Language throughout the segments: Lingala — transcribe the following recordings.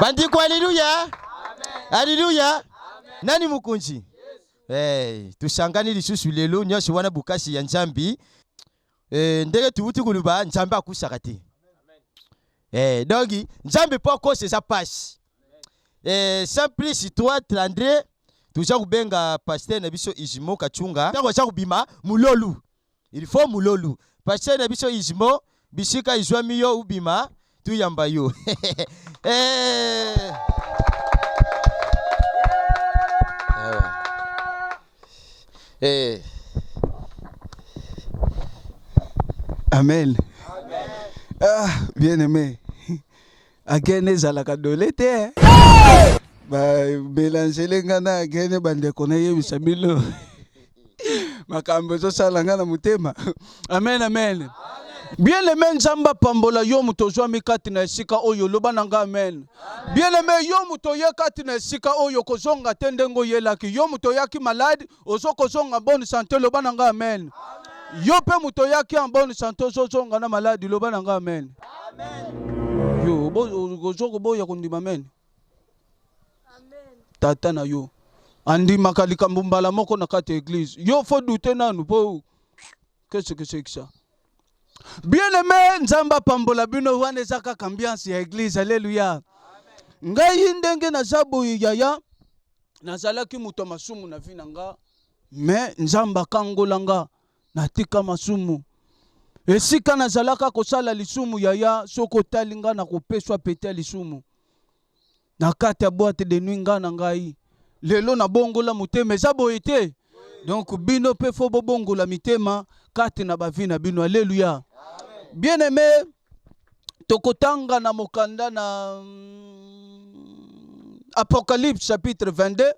Bandiko haleluya. Haleluya. Nani mukunji? Tushangani lisusu lelo nyoshi wana bukasi ya Nzambi. Ndenge tubuti kuluba Nzambi akusaka te. Dogi Nzambi poko c'est sa passe. Sans plus toi Tlandre tuja kubenga pasteur na biso Izimo Kachunga. Tango cha kubima mulolu. Il faut mulolu. Pasteur na biso Izimo bisika izwami yo ubima tuyamba yo. Amen. Bien aimé. Agene zalaka dolete. Ba mélanger lengana agene bande konaye bisabilo. Makambo zo salanga na mutema. Amen, amen. Bien aimé Nzamba pambola yo muto zwa mikati na esika oyo loba nanga amen. Bien aimé yo muto ye kati na esika oyo kozonga tendengo yelaki yo muto yaki malade ozo kozonga bonne santé loba nanga amen. Yo pe muto yaki en bonne santé ozo zonga na malade loba nanga amen. Amen. Yo ozo ko boya kundima amen. Amen. Tata na yo andi makalika mbumbala moko na kati église yo fo douter nanu po qu'est-ce que c'est que ça? Bien aimé Nzamba pambola bino wane zaka ambiance ya église alléluia. Ngai ndenge na zabu yaya nazalaki muto masumu na vina nga mais Nzamba kangolanga natika masumu esika nazalaka kosala lisumu yaya soko talinga na kopeswa pete lisumu na kati ya boîte de nuit nga na ngai lelo na bongola mutema zabo ete donc bino pe fo bongola mitema kati na bavina bino alléluia. Bien aimé tokotanga na mokanda na Apocalypse chapitre 22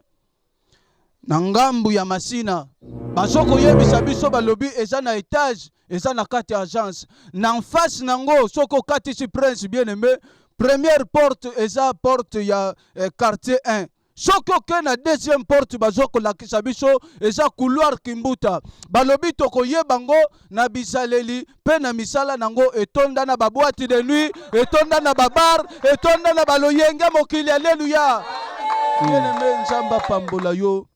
na ngambu ya masina basoko yebisa biso balobi eza na étage eza na kati ya agence na en face nango soko kati si prince bien aimé première porte eza porte ya quartier 1 soko ke na deuxième porte bazoko lakisa biso eza couloir kimbuta balobi toko yebango na bisaleli pe na misala nango etonda na baboîte de nuit etonda na babar etonda na baloyenge mokili alléluia. Bien-aimé Nzamba pambola yo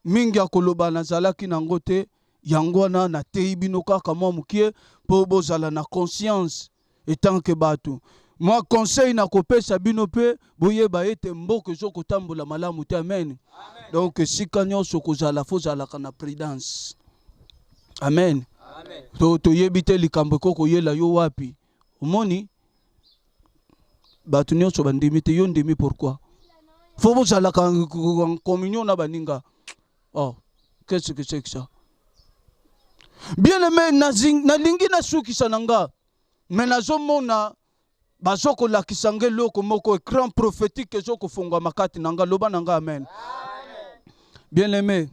mingi akoloba nazalaki nango te yango wana na tei bino kaka mwa mukie po bozala na conscience etant que bato. Moi conseil na kopesa bino pe boyeba ete mboke zo kotambola malamu te amen. Donc sika nyonso kozala fo zala kana prudence. Amen. To yebite likambo koko yela yo wapi. Omoni bato nyonso bandimi te yo ndimi pourquoi? Fo bozala en communion na baninga. Oh, qu'est-ce que c'est que ça? Bien aimé nalingi na suki sananga. Mais nazomona bazoko la kisange loko moko écran prophétique zoko funga makati nanga loba nanga amen. Bien aimé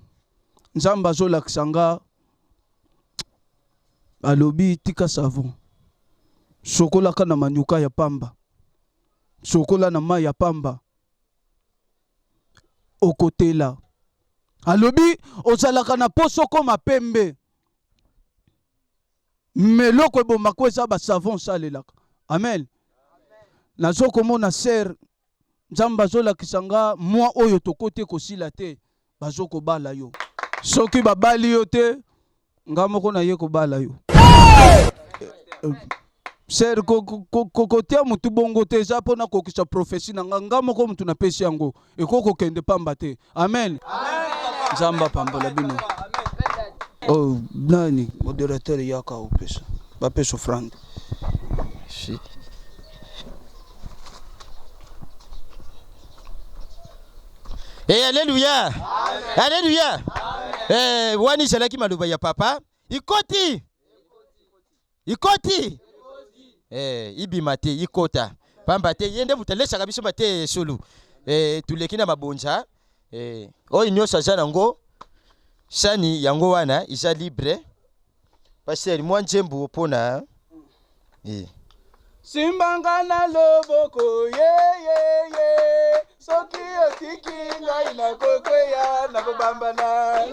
Nzamba zo la kisanga alobi tika savon sokola kana manyuka ya pamba sokola na mai ya pamba okotela alobi ozalaka na posoko mapembe meloko eboma kweza ba savon salelaka amen. Nazoko mona ser Nzamba zola kisanga mwa oyo tokote kosila te bazoko bala yo soki babali yo te ngamoko na ye ko bala yo ser kokotia mutu bongo te za pona kokisa prophétie na ngamoko mutu na pesi yango ekoko kende pamba te amen. Nzamba pambola bino. Oh nani moderateur yaka upesa bapeso franc shit. Alléluia. Alléluia. Wani shalaki maluba ya papa. Ikoti. Ibi mate ikota. Pamba te yende mutalesha kabisa mate sulu. Tulekina mabonja. Oyi nyosa jana ngo. Shani yango wana isa libre. Pasteur mwa njembu opona. Simbanga na loboko ye soki otiki ngai na kokweya na kobambana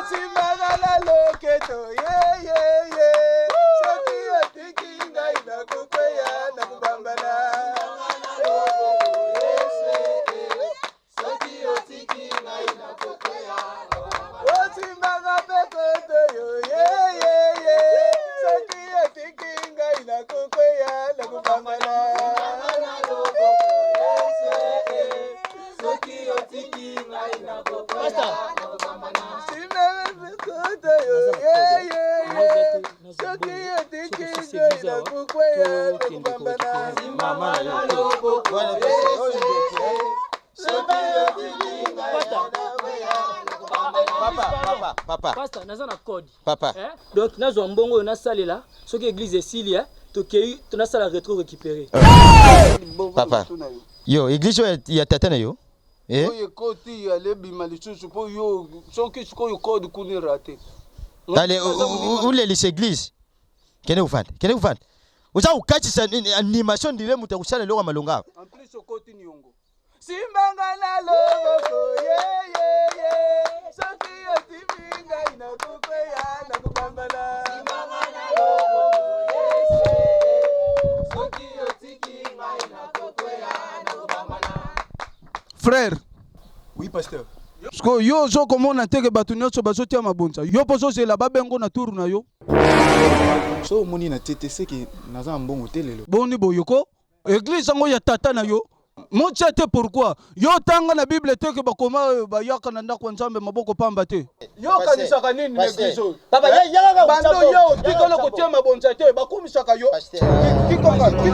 simbanga na loketo ye Papa. Pastor, naza na code. Papa. Donc nazo mbongo na salela, soki église esili tokei tona sala rétro récupérer. Papa. Yo, église ya tata na yo? Oye koti ale bima lisusu po yo soki sikoyo code kuni raté. Allez, où les églises? Kene ufande? Uza ukachisa animation ndile mutakusana loko malonga. En plus koti ni yongo. Simbanga na loboko soki yotiminga inakukweya nakubambala. Simbanga na loboko soki yotikinga inakukweya nakubambala. Frère. Oui, pasteur. Sko yo zo komona teke batu nyonso bazotia mabonza. Yo poso zela babengo na turu na yo. So moni na TTC ki naza mbongo telelo. Boni boyoko. Église ngo ya tata na yo. Motia te pourquoi? Yo tanga na Bible teke bakoma bayaka na ndako nzambe maboko pamba te. Yo kanisaka nini na église? Papa, ya bando yo tikolo kotia mabonza te bakumisaka yo. Kikoka yo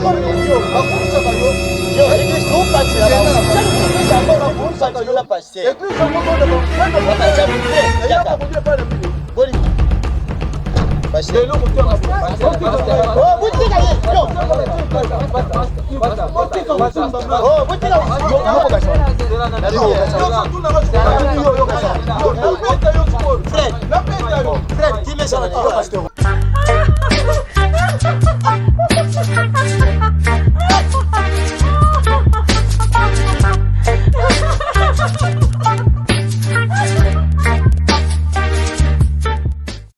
bakumisaka yo. Yo, église nous passer là. Pasteur. Église ngo ndo Fred,